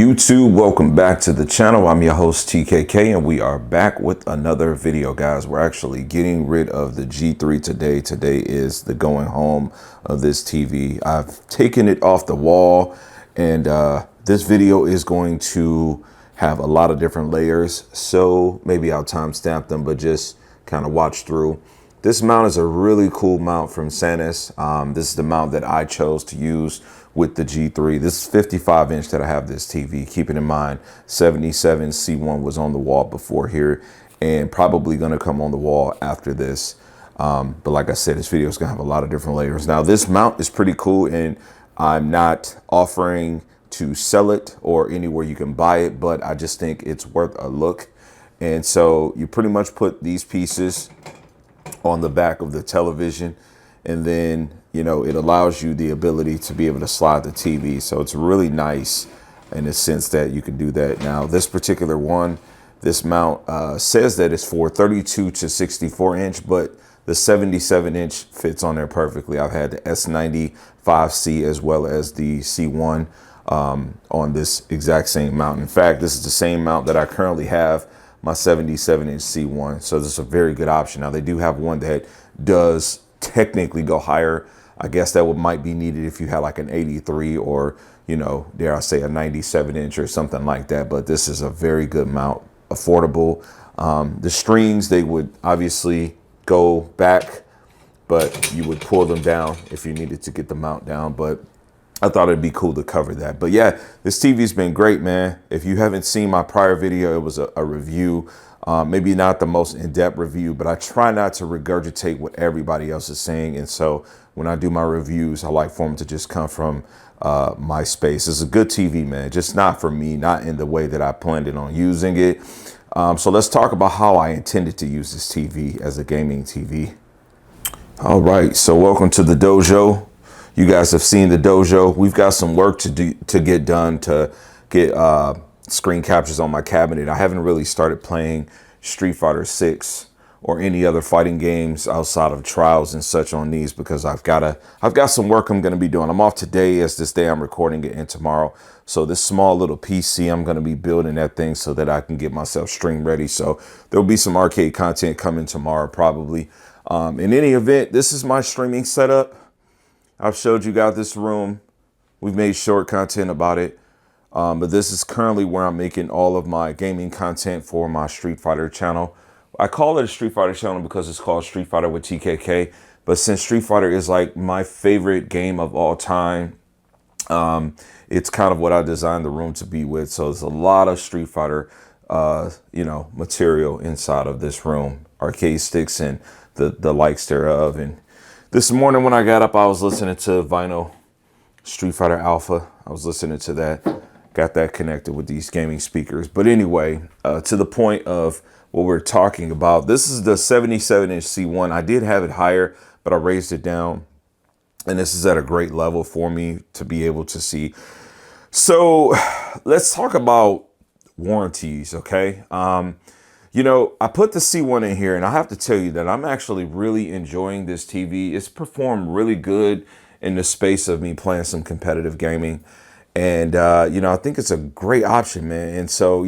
YouTube, welcome back to the channel. I'm your host TKK and we are back with another video, guys. We're actually getting rid of the G3 today. Today is the going home of this TV. I've taken it off the wall, and this video is going to have a lot of different layers, so maybe I'll timestamp them, but just kind of watch through. This mount is a really cool mount from Sanus. This is the mount that I chose to use with the G3. This is 55 inch that I have this TV. Keeping in mind, 77 C1 was on the wall before here and probably gonna come on the wall after this. But like I said, this video is gonna have a lot of different layers. Now this mount is pretty cool, and I'm not offering to sell it or anywhere you can buy it, but I just think it's worth a look. And so you pretty much put these pieces on the back of the television, and then it allows you the ability to be able to slide the TV. So it's really nice in the sense that you can do that. Now this particular one, this mount says that it's for 32 to 64 inch, but the 77 inch fits on there perfectly. I've had the S95C as well as the C1 on this exact same mount. In fact, this is the same mount that I currently have my 77 inch C1. So this is a very good option. Now they do have one that does technically go higher. I guess that might be needed if you had like an 83 or, dare I say, a 97 inch or something like that. But this is a very good mount, affordable. The strings, they would obviously go back, but you would pull them down if you needed to get the mount down. But I thought it'd be cool to cover that. But yeah, this TV's been great, man. If you haven't seen my prior video, it was a review. Maybe not the most in-depth review, but I try not to regurgitate what everybody else is saying. And so when I do my reviews, I like for them to just come from my space. It's a good TV, man, just not for me, not in the way that I planned it on using it. So let's talk about how I intended to use this TV as a gaming TV. All right, so welcome to the dojo. You guys have seen the dojo. We've got some work to get done to get screen captures on my cabinet. I haven't really started playing Street Fighter 6 or any other fighting games outside of trials and such on these because I've got some work I'm going to be doing. I'm off today, as this day I'm recording it, and tomorrow. So this small little PC, I'm going to be building that thing so that I can get myself stream ready. So there'll be some arcade content coming tomorrow probably. In any event, this is my streaming setup. I've showed you guys this room. We've made short content about it. But this is currently where I'm making all of my gaming content for my Street Fighter channel. I call it a Street Fighter channel because it's called Street Fighter with TKK. But since Street Fighter is like my favorite game of all time, it's kind of what I designed the room to be with. So there's a lot of Street Fighter, material inside of this room, arcade sticks and the likes thereof. And this morning when I got up, I was listening to Vinyl Street Fighter Alpha. I was listening to that. Got that connected with these gaming speakers. But anyway, to the point of what we're talking about, this is the 77 inch C1. I did have it higher, but I raised it down. And this is at a great level for me to be able to see. So let's talk about warranties, okay? I put the C1 in here, and I have to tell you that I'm actually really enjoying this TV. It's performed really good in the space of me playing some competitive gaming. And, I think it's a great option, man. And so,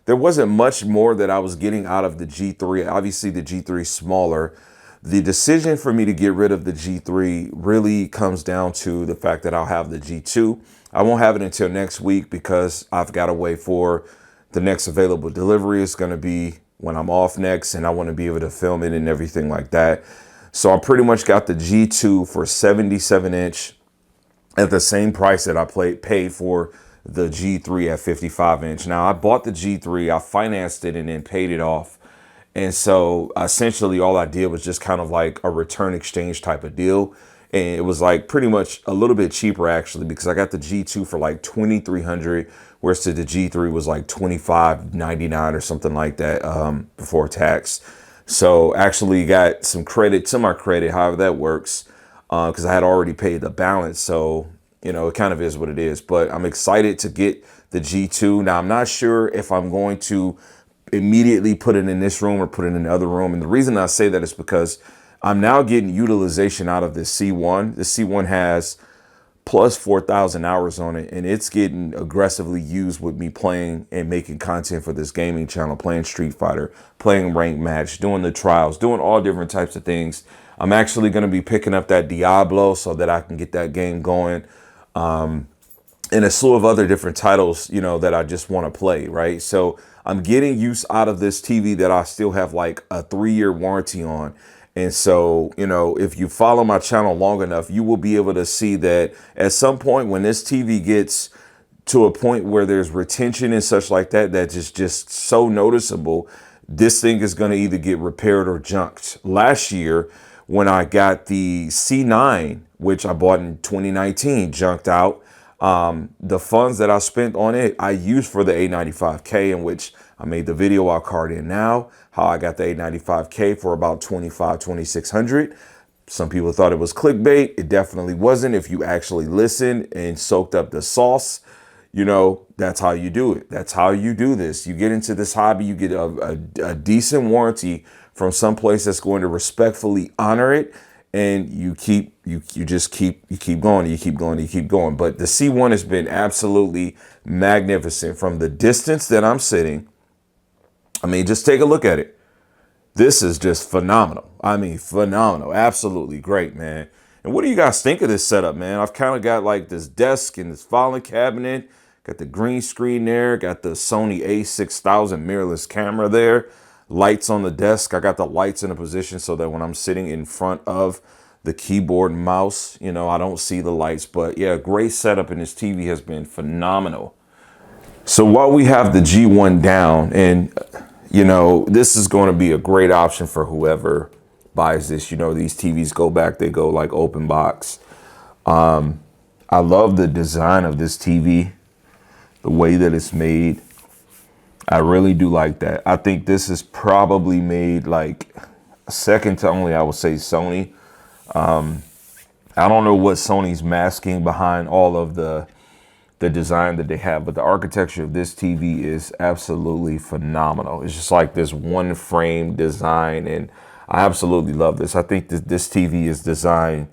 there wasn't much more that I was getting out of the G3. Obviously, the G3 is smaller. The decision for me to get rid of the G3 really comes down to the fact that I'll have the G2. I won't have it until next week because I've got to wait for the next available delivery. Is going to be when I'm off next, and I want to be able to film it and everything like that. So I pretty much got the G2 for 77 inch at the same price that I paid for the G3 at 55 inch. Now I bought the G3, I financed it and then paid it off. And so essentially all I did was just kind of like a return exchange type of deal. And it was like pretty much a little bit cheaper actually, because I got the G2 for like $2,300, whereas the G3 was like $2,599 or something like that before tax. So actually got some credit to my credit, however that works, because I had already paid the balance. So, it kind of is what it is. But I'm excited to get the G2. Now, I'm not sure if I'm going to immediately put it in this room or put it in the other room. And the reason I say that is because I'm now getting utilization out of this C1. The C1 has plus 4,000 hours on it, and it's getting aggressively used with me playing and making content for this gaming channel, playing Street Fighter, playing Ranked Match, doing the trials, doing all different types of things. I'm actually going to be picking up that Diablo so that I can get that game going. And a slew of other different titles, you know, that I just want to play, right? So I'm getting use out of this TV that I still have like a 3-year warranty on. And so, you know, if you follow my channel long enough, you will be able to see that at some point when this TV gets to a point where there's retention and such like that, that is just so noticeable, this thing is going to either get repaired or junked. Last year, when I got the C9, which I bought in 2019, junked out, the funds that I spent on it, I used for the A95K, in which I made the video I'll card in now, how I got the A95K for about 2,600. Some people thought it was clickbait. It definitely wasn't. If you actually listened and soaked up the sauce, you know, that's how you do it. That's how you do this. You get into this hobby, you get a decent warranty from some place that's going to respectfully honor it, and you keep going. But the C1 has been absolutely magnificent from the distance that I'm sitting. I mean, just take a look at it. This is just phenomenal. I mean, phenomenal. Absolutely great, man. And what do you guys think of this setup, man? I've kind of got like this desk and this filing cabinet, got the green screen there, got the Sony a6000 mirrorless camera there, lights on the desk. I got the lights in a position so that when I'm sitting in front of the keyboard and mouse, you know, I don't see the lights. But yeah, great setup, and this TV has been phenomenal. So while we have the G1 down, and you know, this is going to be a great option for whoever buys this. You know, these TVs go back, they go like open box. I love the design of this TV, the way that it's made. I really do like that. I think this is probably made like second to only, I would say, Sony. I don't know what Sony's masking behind all of the design that they have, but the architecture of this TV is absolutely phenomenal. It's just like this one frame design, and I absolutely love this. I think that this TV is designed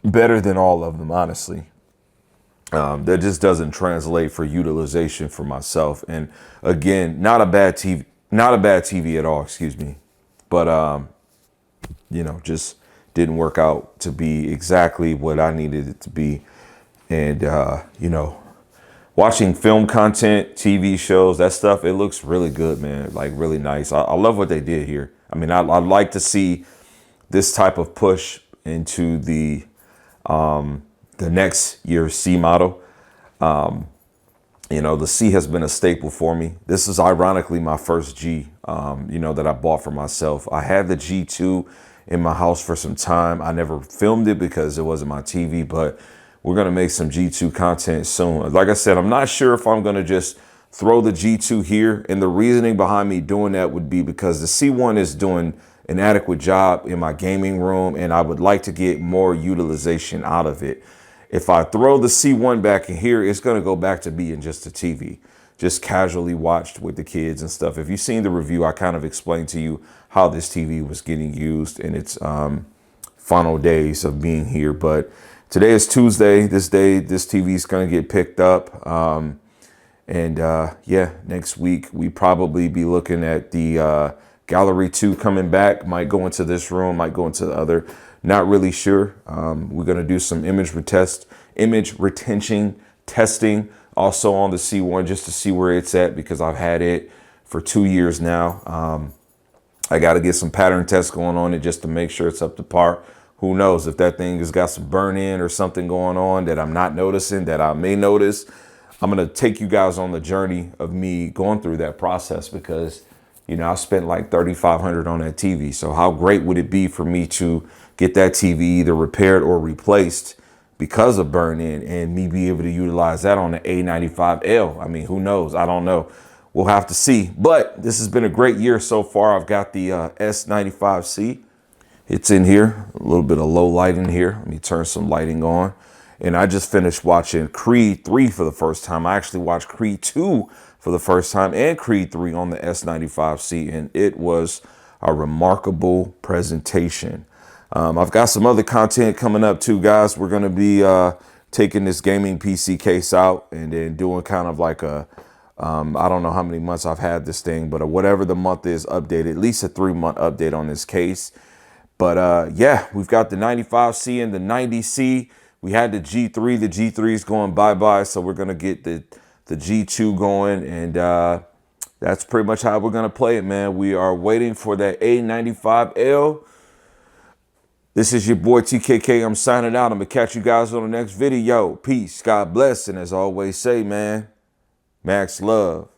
better than all of them, honestly. That just doesn't translate for utilization for myself. And again, not a bad TV at all, excuse me. But, you know, just didn't work out to be exactly what I needed it to be. And, you know, watching film content, TV shows, that stuff, it looks really good, man. Like really nice. I love what they did here. I mean, I'd like to see this type of push into the next year's C model. You know, the C has been a staple for me. This is ironically my first G, you know, that I bought for myself. I had the G2 in my house for some time. I never filmed it because it wasn't my TV, but we're going to make some G2 content soon. Like I said, I'm not sure if I'm going to just throw the G2 here. And the reasoning behind me doing that would be because the C1 is doing an adequate job in my gaming room, and I would like to get more utilization out of it. If I throw the C1 back in here, it's going to go back to being just a TV, just casually watched with the kids and stuff. If you've seen the review, I kind of explained to you how this TV was getting used in its final days of being here. But today is Tuesday. This TV is going to get picked up. Yeah, next week we probably be looking at the Gallery 2 coming back. Might go into this room, might go into the other. Not really sure. We're going to do some image retention testing also on the C1 just to see where it's at, because I've had it for 2 years now. I got to get some pattern tests going on it just to make sure it's up to par. Who knows if that thing has got some burn in or something going on that I'm not noticing that I may notice. I'm going to take you guys on the journey of me going through that process, because, you know, I spent like $3,500 on that TV. So how great would it be for me to get that TV either repaired or replaced because of burn in, and me be able to utilize that on the A95L? I mean, who knows? I don't know. We'll have to see. But this has been a great year so far. I've got the S95C. It's in here, a little bit of low light in here. Let me turn some lighting on. And I just finished watching Creed 3 for the first time. I actually watched Creed 2 for the first time and Creed 3 on the S95C, and it was a remarkable presentation. I've got some other content coming up too, guys. We're going to be taking this gaming PC case out and then doing kind of like a, I don't know how many months I've had this thing, but whatever the month is updated, at least a 3-month update on this case. But yeah, we've got the 95C and the 90C. We had the G3. The G3 is going bye-bye, so we're going to get the G2 going, and that's pretty much how we're going to play it, man. We are waiting for that A95L. This is your boy TKK. I'm signing out. I'm going to catch you guys on the next video. Peace. God bless. And as I always say, man, max love.